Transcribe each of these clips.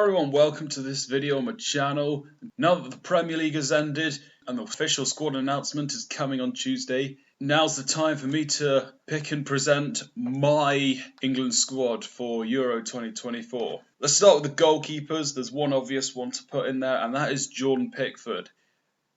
everyone, welcome to this video on my channel. Now that the Premier League has ended and the official squad announcement is coming on Tuesday, now's the time for me to pick and present my England squad for Euro 2024. Let's start with the goalkeepers. There's one obvious one to put in there, and that is Jordan Pickford.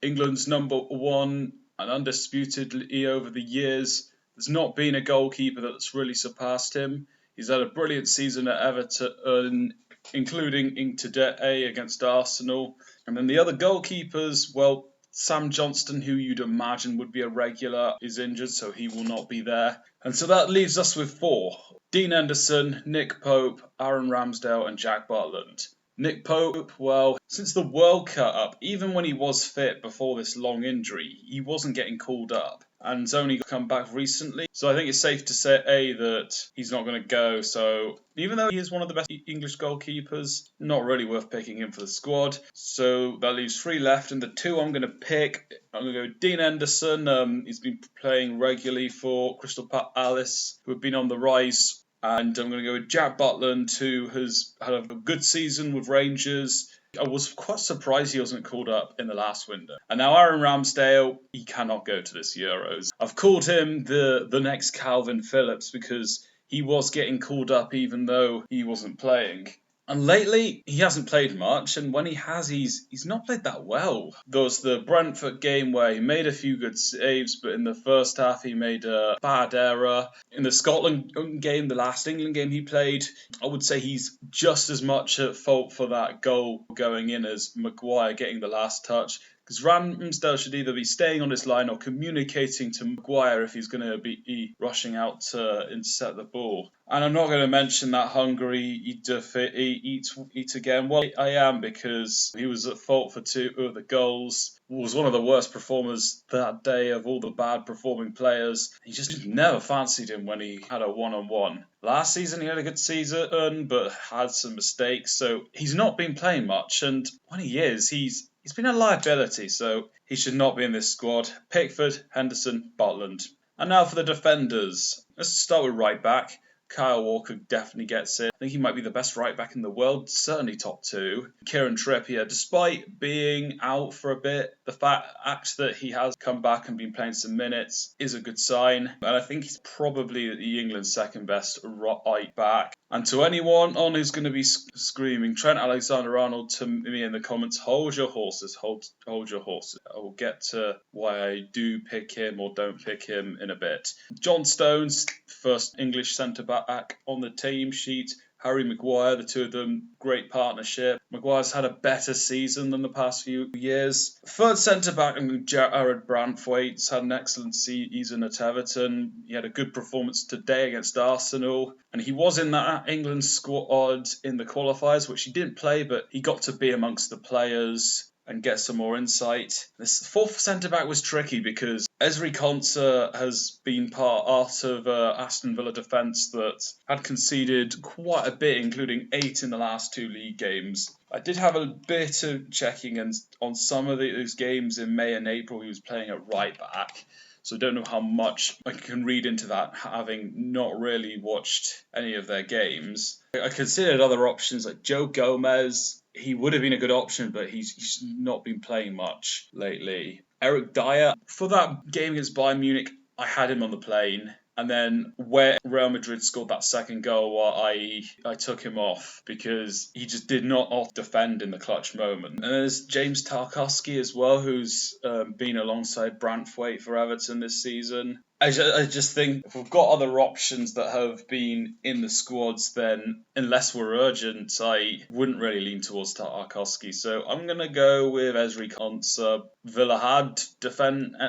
England's number one and undisputedly over the years. There's not been a goalkeeper that's really surpassed him. He's had a brilliant season at Everton, including today against Arsenal. And then the other goalkeepers, well, Sam Johnston, who you'd imagine would be a regular, is injured, so he will not be there. And so that leaves us with four. Dean Henderson, Nick Pope, Aaron Ramsdale and Jack Butland. Nick Pope, well, since the World Cup, even when he was fit before this long injury, he wasn't getting called up and has only come back recently. So I think it's safe to say that he's not going to go. So even though he is one of the best English goalkeepers, not really worth picking him for the squad. So that leaves three left, and the two I'm going to pick, I'm going to go Dean Henderson. He's been playing regularly for Crystal Palace, who have been on the rise. And I'm going to go with Jack Butland, who has had a good season with Rangers. I was quite surprised he wasn't called up in the last window. And now Aaron Ramsdale, he cannot go to this Euros. I've called him the next Calvin Phillips because he was getting called up even though he wasn't playing. And lately, he hasn't played much, and when he has, he's not played that well. There was the Brentford game where he made a few good saves, but in the first half he made a bad error. In the Scotland game, the last England game he played, I would say he's just as much at fault for that goal going in as Maguire getting the last touch. Because Ramsdale should either be staying on his line or communicating to Maguire if he's going to be rushing out to intercept the ball. And I'm not going to mention that Hungary eat again. Well, I am, because he was at fault for two of the goals. Was one of the worst performers that day of all the bad performing players. He just never fancied him when he had a one-on-one. Last season he had a good season, but had some mistakes. So he's not been playing much, and when he is, he's been a liability, so he should not be in this squad. Pickford, Henderson, Butland. And now for the defenders. Let's start with right back. Kyle Walker definitely gets it. I think he might be the best right back in the world, certainly top two. Kieran Trippier, despite being out for a bit, the fact that he has come back and been playing some minutes is a good sign. And I think he's probably England's second best right back. And to anyone on who's going to be screaming Trent Alexander-Arnold to me in the comments, hold your horses, hold your horses. I will get to why I do pick him or don't pick him in a bit. John Stones, first English centre-back on the team sheet. Harry Maguire, the two of them, great partnership. Maguire's had a better season than the past few years. Third centre-back, Jarrad Branthwaite's had an excellent season at Everton. He had a good performance today against Arsenal. And he was in that England squad in the qualifiers, which he didn't play, but he got to be amongst the players and get some more insight. This fourth centre-back was tricky because Ezri Konsa has been part of Aston Villa defence that had conceded quite a bit, including 8 in the last 2 league games. I did have a bit of checking, and on some of those games in May and April he was playing at right back. So I don't know how much I can read into that, having not really watched any of their games. I considered other options like Joe Gomez. He would have been a good option, but he's not been playing much lately. Eric Dyer, for that game against Bayern Munich, I had him on the plane. And then where Real Madrid scored that second goal, I took him off because he just did not defend in the clutch moment. And there's James Tarkowski as well, who's been alongside Branthwaite for Everton this season. I just think if we've got other options that have been in the squads, then unless we're urgent, I wouldn't really lean towards Tarkowski. So I'm going to go with Ezri Konsa. Villa had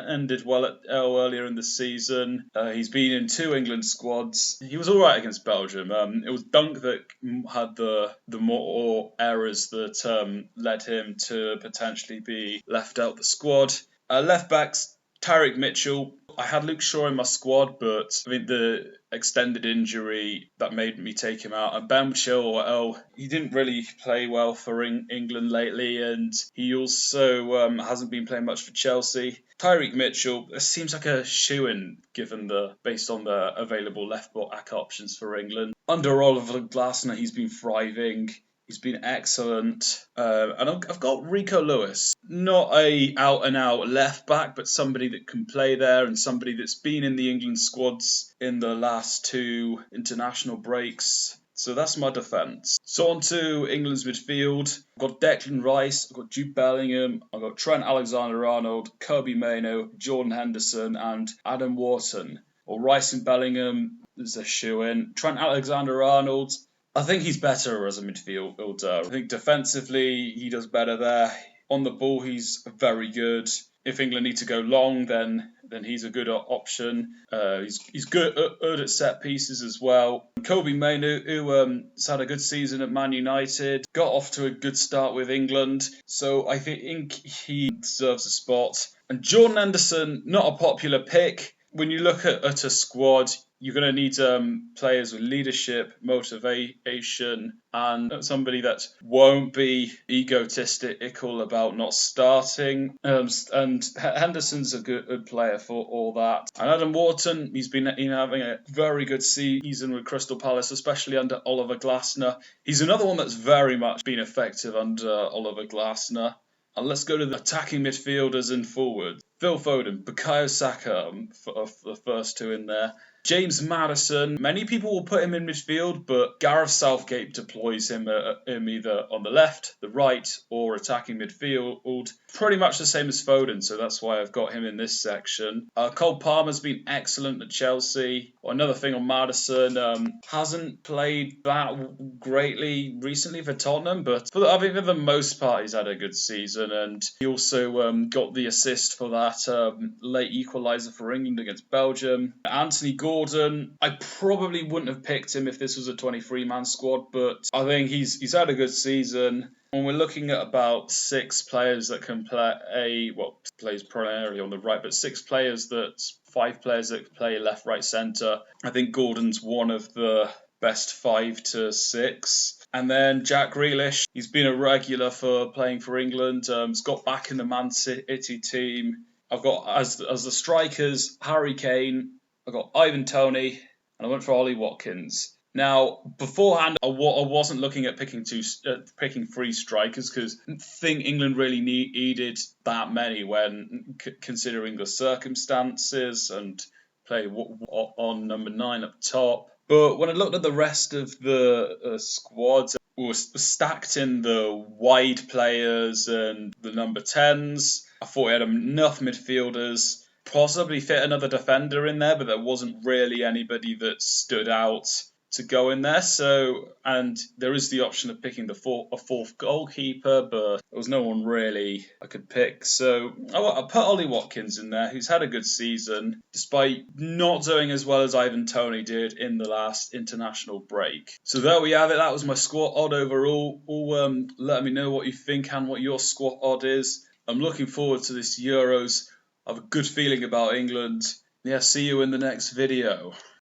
ended well earlier in the season. He's been in 2 England squads. He was all right against Belgium. It was Dunk that had the more errors that led him to potentially be left out the squad. Left backs, Tyrick Mitchell. I had Luke Shaw in my squad, but I think the extended injury that made me take him out. And Ben Chilwell, he didn't really play well for England lately, and he also hasn't been playing much for Chelsea. Tyrick Mitchell seems like a shoo-in based on the available left back options for England. Under Oliver Glasner, he's been thriving. He's been excellent. And I've got Rico Lewis. Not a out-and-out left-back, but somebody that can play there and somebody that's been in the England squads in the last 2 international breaks. So that's my defence. So on to England's midfield. I've got Declan Rice, I've got Jude Bellingham, I've got Trent Alexander-Arnold, Kobbie Mainoo, Jordan Henderson and Adam Wharton. Or Rice and Bellingham is a shoe-in. Trent Alexander-Arnold, I think he's better as a midfielder. I think defensively he does better there. On the ball he's very good. If England need to go long, then he's a good option. He's good at set pieces as well. Kobbie Mainoo, who has had a good season at Man United, got off to a good start with England, so I think he deserves a spot. And Jordan Henderson, not a popular pick. When you look at a squad, you're going to need players with leadership, motivation, and somebody that won't be egotistical about not starting. And Henderson's a good player for all that. And Adam Wharton, he's been having a very good season with Crystal Palace, especially under Oliver Glasner. He's another one that's very much been effective under Oliver Glasner. And let's go to the attacking midfielders and forwards. Phil Foden, Bukayo Saka, for the first 2 in there. James Maddison, many people will put him in midfield, but Gareth Southgate deploys him either on the left, the right, or attacking midfield. Pretty much the same as Foden, so that's why I've got him in this section. Cole Palmer's been excellent at Chelsea. Another thing on Maddison, hasn't played that greatly recently for Tottenham, but for the most part he's had a good season, and he also got the assist for that late equaliser for England against Belgium. Anthony Gordon, I probably wouldn't have picked him if this was a 23-man squad, but I think he's had a good season. When we're looking at about 6 players that can plays primarily on the right, but 5 players that play left, right, centre, I think Gordon's one of the best 5 to 6. And then Jack Grealish, he's been a regular for playing for England. He's got back in the Man City team. I've got as the strikers Harry Kane, I've got Ivan Toney, and I went for Ollie Watkins. Now, beforehand, I wasn't looking at picking 3 strikers because I didn't think England really needed that many when considering the circumstances and play on number 9 up top. But when I looked at the rest of the squad, we were stacked in the wide players and the number 10s. I thought we had enough midfielders. Possibly fit another defender in there, but there wasn't really anybody that stood out to go in there. So, and there is the option of picking a 4th goalkeeper, but there was no one really I could pick. So I put Ollie Watkins in there, who's had a good season, despite not doing as well as Ivan Toney did in the last international break. So there we have it. That was my squad overall. Let me know what you think and what your squad is. I'm looking forward to this Euros. I have a good feeling about England. Yeah, see you in the next video.